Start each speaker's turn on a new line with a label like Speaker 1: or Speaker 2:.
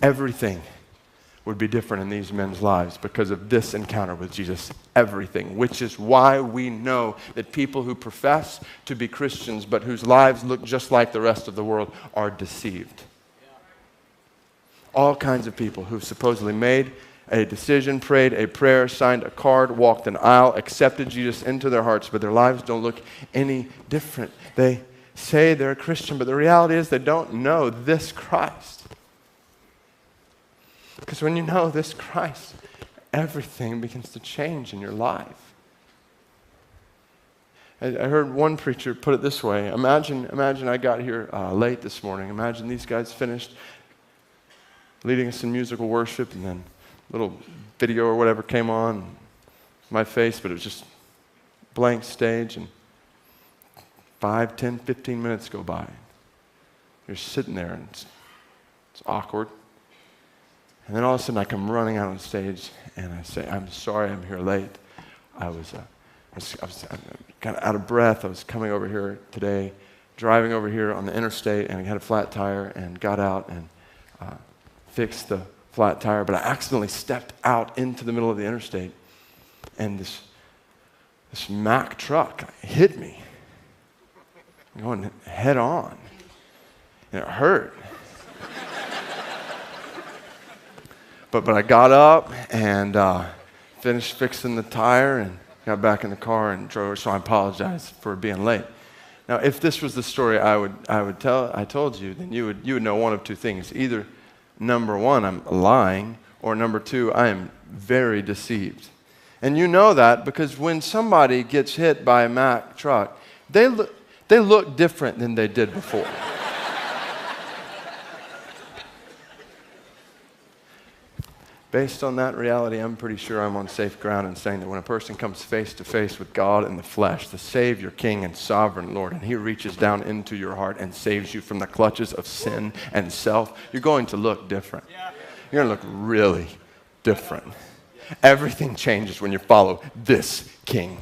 Speaker 1: everything would be different in these men's lives because of this encounter with Jesus. Everything, which is why we know that people who profess to be Christians but whose lives look just like the rest of the world are deceived. All kinds of people who've supposedly made a decision, prayed a prayer, signed a card, walked an aisle, accepted Jesus into their hearts, but their lives don't look any different. They say they're a Christian, but the reality is they don't know this Christ. Because when you know this Christ, everything begins to change in your life. I heard one preacher put it this way. Imagine I got here late this morning. Imagine these guys finished leading us in musical worship, and then a little video or whatever came on, my face, but it was just blank stage, and 5, 10, 15 minutes go by. You're sitting there, and it's awkward. And then all of a sudden I come running out on stage and I say, I'm sorry I'm here late. I was kind of out of breath. I was coming over here today, driving over here on the interstate, and I had a flat tire and got out and fixed the flat tire, but I accidentally stepped out into the middle of the interstate, and this Mack truck hit me, going head on, and it hurt. But I got up and finished fixing the tire and got back in the car and drove. So I apologize for being late. Now, if this was the story I told you, then you would know one of two things. Either number one, I'm lying, or number two, I am very deceived. And you know that because when somebody gets hit by a Mack truck, they look different than they did before. Based on that reality, I'm pretty sure I'm on safe ground in saying that when a person comes face to face with God in the flesh, the Savior, King, and Sovereign Lord, and He reaches down into your heart and saves you from the clutches of sin and self, you're going to look different. You're going to look really different. Everything changes when you follow this King.